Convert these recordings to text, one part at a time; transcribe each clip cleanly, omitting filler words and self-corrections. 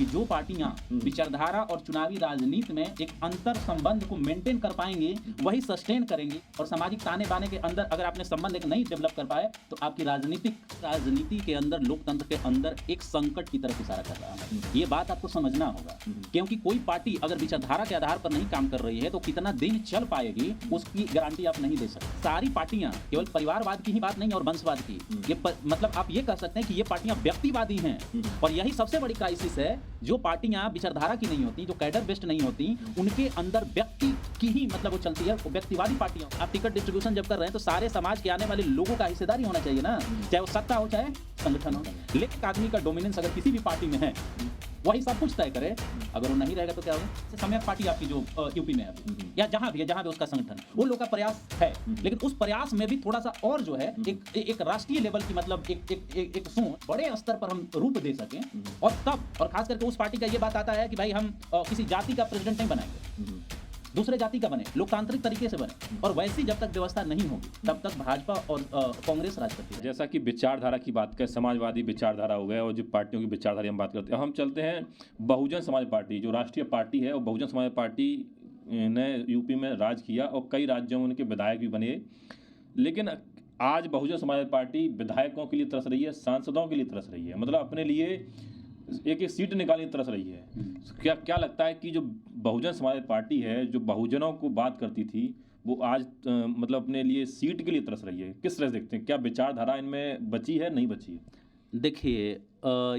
कि जो पार्टियां विचारधारा और चुनावी राजनीति में एक अंतर संबंध को मेंटेन कर पाएंगी वही सस्टेन करेंगी। और सामाजिक ताने बाने के अंदर अगर आपने संबंध एक नहीं डेवलप कर पाए तो आपकी राजनीति के अंदर, लोकतंत्र के अंदर एक संकट की तरफ इशारा कर रहा है। ये बात आपको समझना होगा, क्योंकि कोई पार्टी अगर विचारधारा के आधार पर नहीं काम कर रही है तो कितना दिन चल पाएगी उसकी गारंटी आप नहीं दे सकते। सारी पार्टियां केवल परिवारवाद की ही बात नहीं और वंशवाद की, ये मतलब आप ये कह सकते हैं कि ये पार्टियां व्यक्तिवादी हैं। और यही सबसे बड़ी क्राइसिस है, जो पार्टियां विचारधारा की नहीं होती, जो कैडर बेस्ड नहीं होती, उनके अंदर व्यक्ति की ही मतलब वो चलती है, व्यक्तिवादी पार्टियां। आप टिकट डिस्ट्रीब्यूशन जब कर रहे हैं तो सारे समाज के आने वाले लोगों का हिस्सेदारी होना चाहिए ना, चाहे वो सत्ता हो चाहे संगठन हो। लेकिन आदमी का डोमिनेंस अगर किसी भी पार्टी में है वही सब कुछ तय करे, अगर वो नहीं रहेगा तो क्या होगा। सम्यक पार्टी आपकी जो यूपी में है या जहां भी है, जहां भी उसका संगठन, वो लोग का प्रयास है, लेकिन उस प्रयास में भी थोड़ा सा और जो है एक राष्ट्रीय लेवल की मतलब एक सोच बड़े स्तर पर हम रूप दे सकें। और तब और खास करके उस पार्टी का ये बात आता है कि भाई हम किसी जाति का प्रेसिडेंट नहीं बनाएंगे, दूसरे जाति का बने, लोकतांत्रिक तरीके से बने। और वैसी जब तक व्यवस्था नहीं होगी तब तक भाजपा और कांग्रेस राज करती है। जैसा कि विचारधारा की बात करें, समाजवादी विचारधारा हो गए और जो पार्टियों की विचारधारा हम बात करते हैं, हम चलते हैं बहुजन समाज पार्टी, जो राष्ट्रीय पार्टी है। और बहुजन समाज पार्टी ने यूपी में राज किया और कई राज्यों में उनके विधायक भी बने। लेकिन आज बहुजन समाज पार्टी विधायकों के लिए तरस रही है, सांसदों के लिए तरस रही है, मतलब अपने लिए एक सीट निकालने की तरस रही है। क्या लगता है कि जो बहुजन समाज पार्टी है, जो बहुजनों को बात करती थी, वो आज मतलब अपने लिए सीट के लिए तरस रही है? किस तरह से देखते हैं, क्या विचारधारा इनमें बची है, नहीं बची है? देखिए,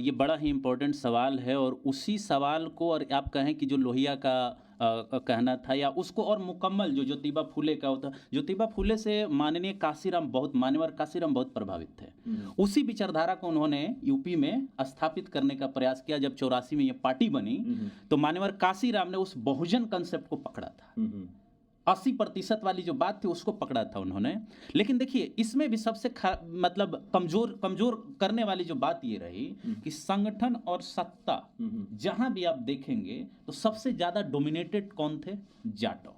ये बड़ा ही इम्पोर्टेंट सवाल है और उसी सवाल को, और आप कहें कि जो लोहिया का कहना था या उसको और मुकम्मल जो ज्योतिबा फुले का होता, ज्योतिबा फुले से माननीय मान्यवर काशीराम बहुत प्रभावित थे। उसी विचारधारा को उन्होंने यूपी में स्थापित करने का प्रयास किया। जब 84 में ये पार्टी बनी तो मान्यवर काशीराम ने उस बहुजन कंसेप्ट को पकड़ा था, 80% वाली जो बात थी उसको पकड़ा था उन्होंने। लेकिन देखिए, इसमें भी सबसे मतलब कमजोर करने वाली जो बात ये रही कि संगठन और सत्ता जहां भी आप देखेंगे तो सबसे ज्यादा डोमिनेटेड कौन थे? जाटव।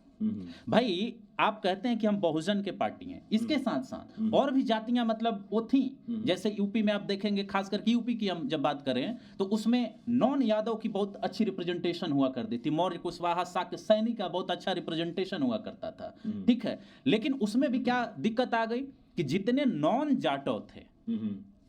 भाई, आप कहते हैं कि हम बहुजन के पार्टी हैं, इसके साथ साथ और भी जातियां मतलब वो थी। जैसे यूपी में आप देखेंगे, खास करके यूपी की हम जब बात करें तो उसमें नॉन यादव की बहुत अच्छी रिप्रेजेंटेशन हुआ करती थी। मौर्य, कुशवाहा, शाक्य, सैनी का बहुत अच्छा रिप्रेजेंटेशन हुआ करता था, ठीक है। लेकिन उसमें भी क्या दिक्कत आ गई कि जितने नॉन जाटव थे,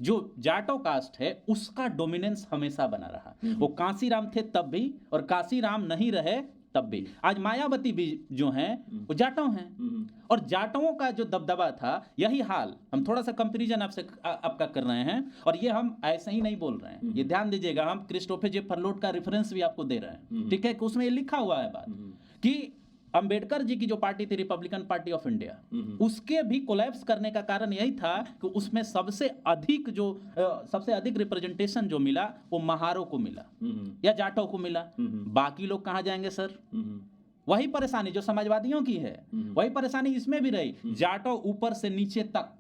जो जाटव कास्ट है, उसका डोमिनेंस हमेशा बना रहा। वो कांसीराम थे तब भी और कांसीराम नहीं रहे तब भी। आज मायावती भी जो हैं वो जाटव हैं और जाटवों का जो दबदबा था, यही हाल हम थोड़ा सा कंपैरिजन आपका कर रहे हैं। और ये हम ऐसे ही नहीं बोल रहे हैं, ये ध्यान दीजिएगा, हम क्रिस्टोफर जे फरलोट का रेफरेंस भी आपको दे रहे हैं, ठीक है, कि उसमें ये लिखा हुआ है बात कि अंबेडकर जी की जो पार्टी थी, रिपब्लिकन पार्टी ऑफ इंडिया, उसके भी कोलैप्स करने का कारण यही था कि उसमें सबसे अधिक रिप्रेजेंटेशन जो मिला वो महारों को मिला या जाटों को मिला। बाकी लोग कहां जाएंगे सर? वही परेशानी जो समाजवादियों की है, वही परेशानी इसमें भी रही। जाटो ऊपर से नीचे तक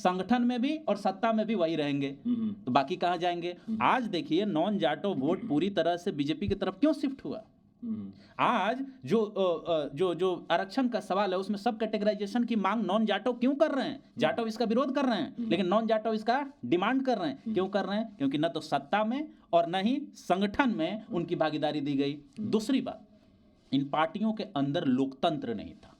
संगठन में भी और सत्ता में भी वही रहेंगे, तो बाकी कहां जाएंगे? आज देखिए, नॉन जाटो वोट पूरी तरह से बीजेपी की तरफ क्यों शिफ्ट हुआ? आज जो आरक्षण का सवाल है उसमें सब कैटेगराइजेशन की मांग नॉन जाटव क्यों कर रहे हैं? जाटव इसका विरोध कर रहे हैं, लेकिन नॉन जाटव इसका डिमांड कर रहे हैं। क्यों कर रहे हैं? क्योंकि न तो सत्ता में और न ही संगठन में उनकी भागीदारी दी गई। दूसरी बात, इन पार्टियों के अंदर लोकतंत्र नहीं था।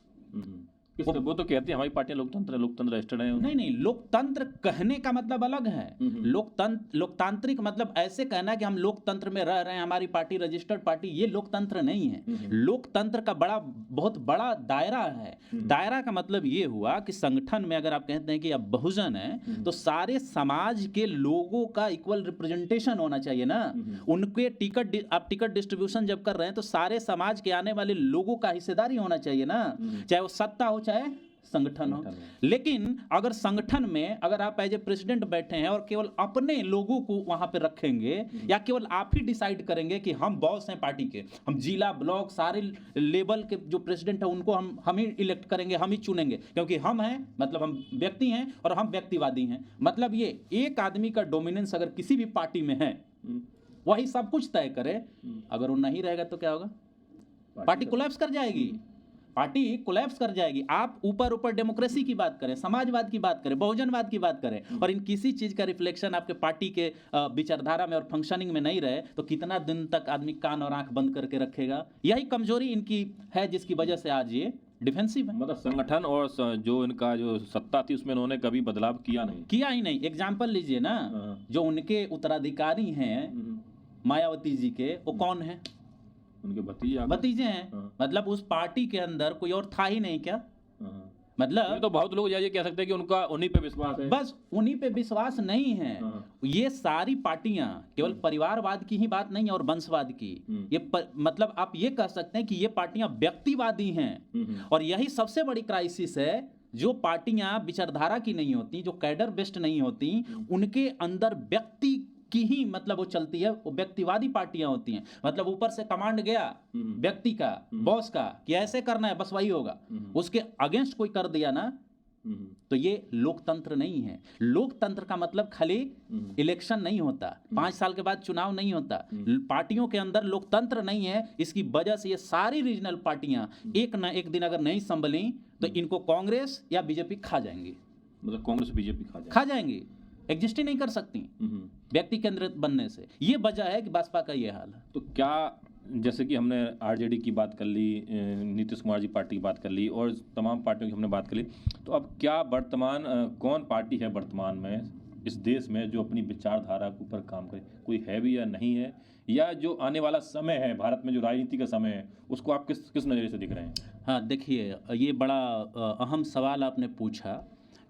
वो तो कहते हैं हमारी पार्टियां लोकतंत्र रजिस्टर्ड है। नहीं, लोकतंत्र कहने का मतलब अलग है। लोकतांत्रिक मतलब ऐसे कहना कि हम लोकतंत्र में रह रहे हैं, हमारी पार्टी रजिस्टर्ड पार्टी, ये लोकतंत्र नहीं है। लोकतंत्र का बहुत बड़ा दायरा है। दायरा का मतलब ये हुआ कि संगठन में अगर आप कहते हैं कि अब बहुजन है तो सारे समाज के लोगों का इक्वल रिप्रेजेंटेशन होना चाहिए ना। उनके आप टिकट डिस्ट्रीब्यूशन जब कर रहे हैं तो सारे समाज के आने वाले लोगों का हिस्सेदारी होना चाहिए ना, चाहे वो सत्ता हो चाहे संगठन हो। लेकिन अगर संगठन में अगर आप एज ए प्रेसिडेंट बैठे हैं और केवल अपने लोगों को वहां पे रखेंगे या केवल आप ही डिसाइड करेंगे कि हम बॉस हैं पार्टी के, हम जिला, ब्लॉक, सारे लेवल के जो प्रेसिडेंट है उनको हम ही इलेक्ट करेंगे, हम ही चुनेंगे, क्योंकि हम हैं, मतलब हम व्यक्ति हैं और हम व्यक्तिवादी हैं। मतलब ये एक आदमी का डोमिनेंस अगर किसी भी पार्टी में है वही सब कुछ तय करे। अगर वो नहीं रहेगा तो क्या होगा? पार्टी कोलैप्स कर जाएगी। पार्टी कोलैप्स कर जाएगी। आप ऊपर ऊपर डेमोक्रेसी की बात करें, समाजवाद की बात करें, बहुजनवाद की बात करें, और इन किसी चीज़ का रिफ्लेक्शन आपके पार्टी के विचारधारा में और फंक्शनिंग में नहीं रहे, तो कितना दिन तक आदमी कान और आंख बंद करके रखेगा? यही कमजोरी इनकी है, जिसकी वजह से आज ये डिफेंसिव है। मतलब संगठन और जो इनका जो सत्ता थी उसमें उन्होंने कभी बदलाव किया नहीं। किया ही नहीं। एग्जाम्पल लीजिए ना, जो उनके उत्तराधिकारी हैं मायावती जी के, वो कौन है? उनके भतीजे हैं। मतलब उस पार्टी के अंदर कोई और था ही नहीं क्या? मतलब तो बहुत लोग ये कह सकते हैं कि उनका उन्हीं पे विश्वास है। बस उन्हीं पे विश्वास नहीं है। ये सारी पार्टियां केवल परिवारवाद की ही बात नहीं है और वंशवाद की, मतलब आप ये कह सकते हैं कि ये पार्टियां व्यक्तिवादी हैं। और यही सबसे बड़ी क्राइसिस है, जो पार्टियां विचारधारा की नहीं होती, जो कैडर बेस्ड नहीं होती, उनके अंदर व्यक्ति की ही मतलब वो चलती है, वो व्यक्तिवादी पार्टियां होती हैं। मतलब ऊपर से कमांड गया व्यक्ति का, बॉस का, कि ऐसे करना है, बस वही होगा। उसके अगेंस्ट कोई कर दिया ना, तो ये लोकतंत्र नहीं है। लोकतंत्र का मतलब खाली इलेक्शन नहीं होता, 5 साल के बाद चुनाव नहीं होता। पार्टियों के अंदर लोकतंत्र नहीं है। इसकी वजह से ये सारी रीजनल पार्टियां एक ना एक दिन अगर नहीं संभली तो इनको कांग्रेस या बीजेपी खा जाएंगी। मतलब कांग्रेस बीजेपी खा जाएंगी, एग्जिस्ट ही नहीं कर सकती व्यक्ति केंद्रित बनने से। ये वजह है कि भाजपा का ये हाल है। तो क्या, जैसे कि हमने आरजेडी की बात कर ली, नीतीश कुमार जी पार्टी की बात कर ली और तमाम पार्टियों की हमने बात कर ली, तो अब क्या वर्तमान कौन पार्टी है वर्तमान में इस देश में जो अपनी विचारधारा के ऊपर काम करे? कोई है भी या नहीं है? या जो आने वाला समय है भारत में, जो राजनीति का समय है, उसको आप किस नज़रिए से दिख रहे हैं? हाँ देखिए, ये बड़ा अहम सवाल आपने पूछा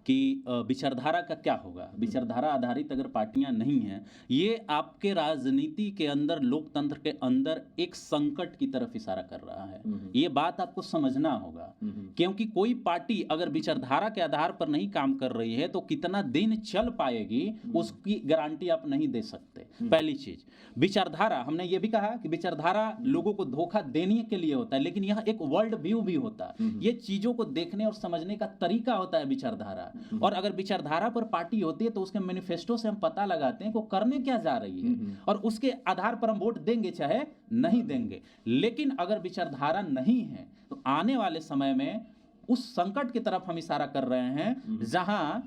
कि विचारधारा का क्या होगा। विचारधारा आधारित अगर पार्टियां नहीं हैं, ये आपके राजनीति के अंदर, लोकतंत्र के अंदर एक संकट की तरफ इशारा कर रहा है। ये बात आपको समझना होगा, क्योंकि कोई पार्टी अगर विचारधारा के आधार पर नहीं काम कर रही है तो कितना दिन चल पाएगी उसकी गारंटी आप नहीं दे सकते। पहली चीज, विचारधारा, हमने ये भी कहा कि विचारधारा लोगों को धोखा देने के लिए होता है, लेकिन यह एक वर्ल्ड व्यू भी होता है। ये चीजों को देखने और समझने का तरीका होता है विचारधारा। और अगर विचारधारा पर पार्टी होती है तो उसके मैनिफेस्टो से हम पता लगाते हैं कि वो करने क्या जा रही है, और उसके आधार पर हम वोट देंगे चाहे नहीं देंगे। लेकिन अगर विचारधारा नहीं है तो आने वाले समय में उस संकट की तरफ हम इशारा कर रहे हैं, जहां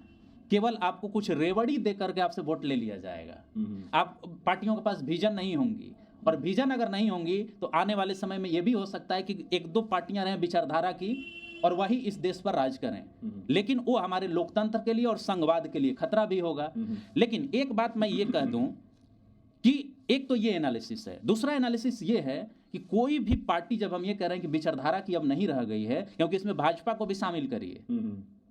केवल आपको कुछ रेवड़ी दे करके आपसे वोट ले लिया जाएगा। आप पार्टियों के पास विजन नहीं होंगी, और विजन अगर नहीं होंगी तो आने वाले समय में यह भी हो सकता है कि 1-2 पार्टियां रहें विचारधारा की और वही इस देश पर राज करें। लेकिन वो हमारे लोकतंत्र के लिए और संघवाद के लिए खतरा भी होगा। लेकिन एक बात मैं ये कह दूं कि एक तो ये एनालिसिस है, दूसरा एनालिसिस ये है कि कोई भी पार्टी, जब हम ये कह रहे हैं कि विचारधारा की अब नहीं रह गई है, क्योंकि इसमें भाजपा को भी शामिल करिए,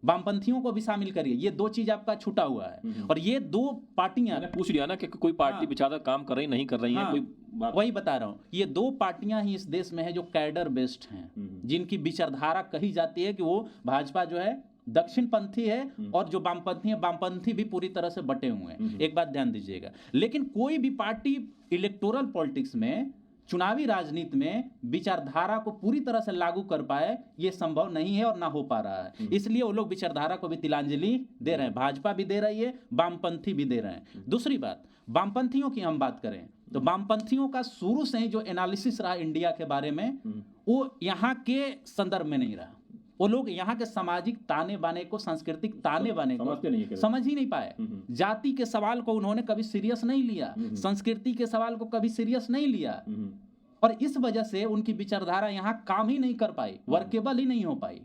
वामपंथियों को भी शामिल करिए, ये 2 चीज आपका छूटा हुआ है। और ये 2 पार्टियां, पूछ लिया ना कि कोई पार्टी विचारधारा काम कर रही नहीं कर रही है, कोई वही बता रहा हूं, ये 2 पार्टियां ही इस देश में है जो कैडर बेस्ड हैं, जिनकी विचारधारा कही जाती है कि वो, भाजपा जो है दक्षिणपंथी है और जो वामपंथी है, वामपंथी भी पूरी तरह से बटे हुए हैं। एक बात ध्यान दीजिएगा। लेकिन कोई भी पार्टी इलेक्टोरल पॉलिटिक्स में, चुनावी राजनीति में विचारधारा को पूरी तरह से लागू कर पाए, ये संभव नहीं है और ना हो पा रहा है। इसलिए वो लोग विचारधारा को भी तिलांजलि दे रहे हैं, भाजपा भी दे रही है, वामपंथी भी दे रहे हैं। दूसरी बात, वामपंथियों की हम बात करें तो वामपंथियों का शुरू से ही जो एनालिसिस रहा इंडिया के बारे में, वो यहाँ के संदर्भ में नहीं रहा। वो लोग यहाँ के सामाजिक ताने बाने को, सांस्कृतिक ताने बाने को समझ ही नहीं पाए। जाति के सवाल को उन्होंने कभी सीरियस नहीं लिया, संस्कृति के सवाल को कभी सीरियस नहीं लिया, और इस वजह से उनकी विचारधारा यहाँ काम ही नहीं कर पाई, वर्केबल ही नहीं हो पाई।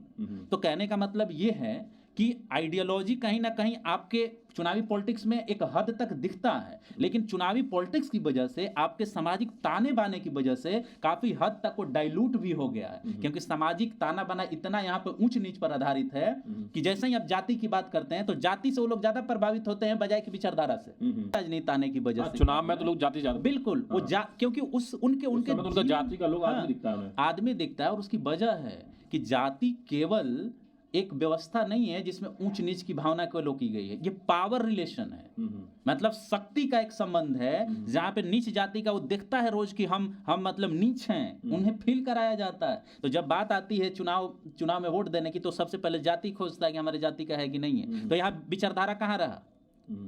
तो कहने का मतलब ये है कि आइडियोलॉजी कहीं ना कहीं आपके चुनावी पॉलिटिक्स में एक हद तक दिखता है, लेकिन चुनावी पॉलिटिक्स की वजह से, आपके सामाजिक ताने बाने की वजह से काफी हद तक वो डाइल्यूट भी हो गया है। क्योंकि सामाजिक ताना बाना इतना यहाँ पे ऊंच नीच पर आधारित है कि जैसे ही आप जाति की बात करते हैं तो जाति से वो लोग ज्यादा प्रभावित होते हैं बजाय की विचारधारा से, राजनीति आने की वजह से। चुनाव में तो लोग जाति ज्यादा, बिल्कुल, वो क्योंकि उनके जाति का लोग आदमी दिखता है, और उसकी वजह है कि जाति केवल एक व्यवस्था नहीं है जिसमें ऊंच नीच की भावना केवल की गई है, ये पावर रिलेशन है। मतलब शक्ति का एक संबंध है, जहां पे नीच जाति का वो देखता है रोज कि हम मतलब नीच हैं, उन्हें फील कराया जाता है। तो जब बात आती है चुनाव में वोट देने की, तो सबसे पहले जाति खोजता है कि हमारे जाति का है कि नहीं है। तो यहाँ विचारधारा कहाँ रहा?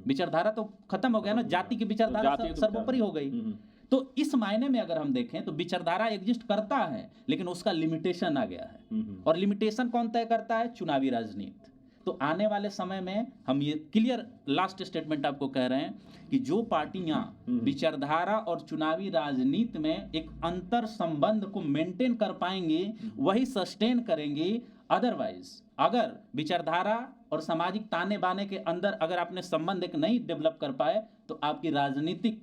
विचारधारा तो खत्म हो गया ना, जाति की विचारधारा सर्वोपरि हो गई। तो इस मायने में अगर हम देखें तो विचारधारा एग्जिस्ट करता है, लेकिन उसका लिमिटेशन आ गया है। और लिमिटेशन कौन तय करता है? चुनावी राजनीति। तो आने वाले समय में हम ये क्लियर लास्ट स्टेटमेंट आपको कह रहे हैं कि जो पार्टियां विचारधारा और चुनावी राजनीति में एक अंतर संबंध को मेंटेन कर पाएंगी वही सस्टेन करेंगी। अदरवाइज अगर विचारधारा और सामाजिक ताने बाने के अंदर अगर आपने संबंध एक नहीं डेवलप कर पाए तो आपकी राजनीतिक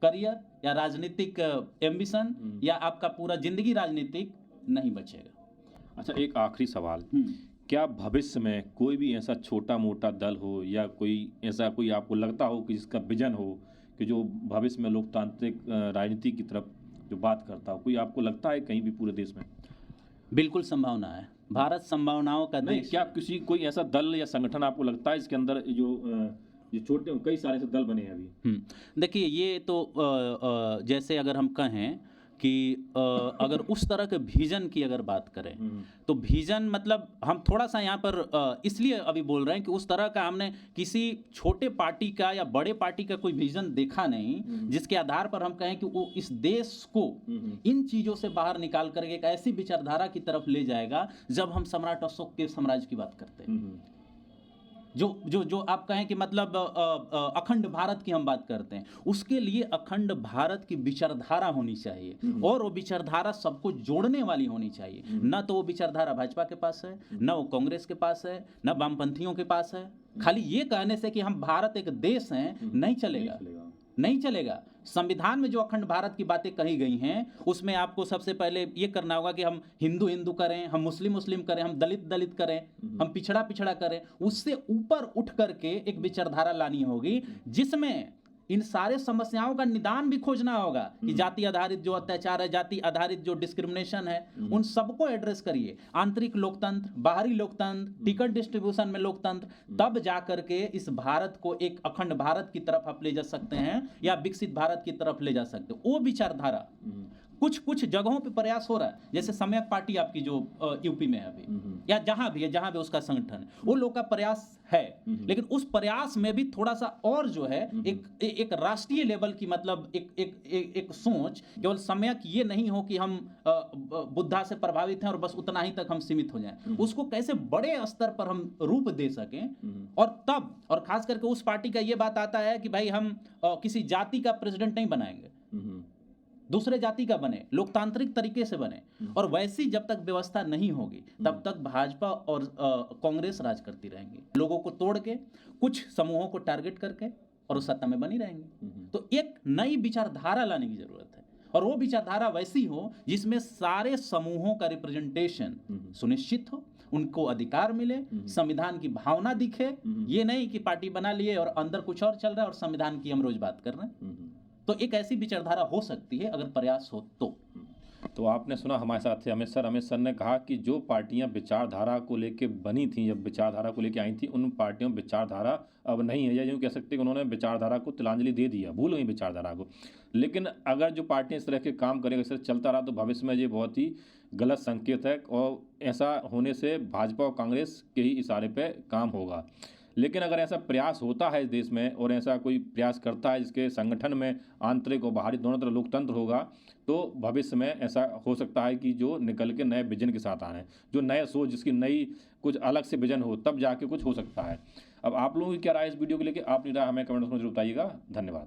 करियर या राजनीतिक एम्बिशन या आपका पूरा जिंदगी राजनीतिक नहीं बचेगा। अच्छा, एक आखिरी सवाल, क्या भविष्य में कोई भी ऐसा छोटा मोटा दल हो या कोई ऐसा कोई आपको लगता हो कि जिसका विजन हो कि जो भविष्य में लोकतांत्रिक राजनीति की तरफ जो बात करता हो, कोई आपको लगता है कहीं भी पूरे देश में? बिल्कुल संभावना है। भारत संभावनाओं का देश। क्या किसी कोई ऐसा दल या संगठन आपको लगता है इसके अंदर जो छोटे कई सारे ऐसे दल बने हैं अभी? देखिए, ये तो जैसे अगर हम कहें कि अगर उस तरह के विजन की अगर बात करें तो विजन मतलब हम थोड़ा सा यहाँ पर इसलिए अभी बोल रहे हैं कि उस तरह का हमने किसी छोटे पार्टी का या बड़े पार्टी का कोई विजन देखा नहीं जिसके आधार पर हम कहें कि वो इस देश को इन चीज़ों से बाहर निकाल करके एक ऐसी विचारधारा की तरफ ले जाएगा। जब हम सम्राट अशोक के साम्राज्य की बात करते हैं, जो आप कहें कि मतलब अखंड भारत की हम बात करते हैं, उसके लिए अखंड भारत की विचारधारा होनी चाहिए और वो विचारधारा सबको जोड़ने वाली होनी चाहिए। न तो वो विचारधारा भाजपा के पास है, न वो कांग्रेस के पास है, न वामपंथियों के पास है। खाली ये कहने से कि हम भारत एक देश हैं नहीं चलेगा, नहीं चलेगा। संविधान में जो अखंड भारत की बातें कही गई हैं उसमें आपको सबसे पहले ये करना होगा कि हम हिंदू हिंदू करें, हम मुस्लिम मुस्लिम करें, हम दलित दलित करें, हम पिछड़ा पिछड़ा करें। उससे ऊपर उठ करके एक विचारधारा लानी होगी जिसमें इन सारे समस्याओं का निदान भी खोजना होगा कि जाति आधारित जो अत्याचार है, जाति आधारित जो डिस्क्रिमिनेशन है, उन सबको एड्रेस करिए। आंतरिक लोकतंत्र, बाहरी लोकतंत्र, टिकट डिस्ट्रीब्यूशन में लोकतंत्र, तब जाकर के इस भारत को एक अखंड भारत की तरफ आप ले जा सकते हैं या विकसित भारत की तरफ ले जा सकते हो। वो विचारधारा कुछ जगहों पे प्रयास हो रहा है, जैसे सम्यक पार्टी आपकी जो यूपी में है अभी या जहां भी है, जहां भी उसका संगठन है, वो लोग का प्रयास है। लेकिन उस प्रयास में भी थोड़ा सा और जो है एक राष्ट्रीय लेवल की मतलब एक सोच, केवल सम्यक ये नहीं हो कि हम बुद्धा से प्रभावित हैं और बस उतना ही तक हम सीमित हो जाएं। उसको कैसे बड़े स्तर पर हम रूप दे सकें। और तब और खास करके उस पार्टी का ये बात आता है कि भाई हम किसी जाति का प्रेसिडेंट नहीं बनाएंगे, दूसरे जाति का बने, लोकतांत्रिक तरीके से बने। और वैसी जब तक व्यवस्था नहीं होगी तब तक भाजपा और कांग्रेस राज करती रहेंगी, लोगों को तोड़ के, कुछ समूहों को टारगेट करके, और उस सत्ता में बनी रहेंगी। तो एक नई विचारधारा लाने की जरूरत है और वो विचारधारा वैसी हो जिसमें सारे समूहों का रिप्रेजेंटेशन सुनिश्चित हो, उनको अधिकार मिले, संविधान की भावना दिखे। ये नहीं कि पार्टी बना लिए और अंदर कुछ और चल रहा है और संविधान की हम रोज बात कर रहे हैं। तो एक ऐसी विचारधारा हो सकती है अगर प्रयास हो तो आपने सुना हमारे साथ थे अमित सर ने कहा कि जो पार्टियां विचारधारा को लेके बनी थी, जब विचारधारा को लेके आई थी, उन पार्टियों में विचारधारा अब नहीं है, या यूँ कह सकते हैं कि उन्होंने विचारधारा को तिलांजलि दे दिया, भूल गई विचारधारा को। लेकिन अगर जो पार्टियां इस तरह के काम करेंगे, इस तरह चलता रहा, तो भविष्य में ये बहुत ही गलत संकेत है और ऐसा होने से भाजपा और कांग्रेस के ही इशारे पर काम होगा। लेकिन अगर ऐसा प्रयास होता है इस देश में और ऐसा कोई प्रयास करता है जिसके संगठन में आंतरिक और बाहरी दोनों तरह लोकतंत्र होगा, तो भविष्य में ऐसा हो सकता है कि जो निकल के नए विजन के साथ आए, जो नए सोच, जिसकी नई कुछ अलग से विजन हो, तब जाके कुछ हो सकता है। अब आप लोगों की क्या राय इस वीडियो को लेकर? आपकी राय हमें कमेंट में जरूर बताइएगा। धन्यवाद।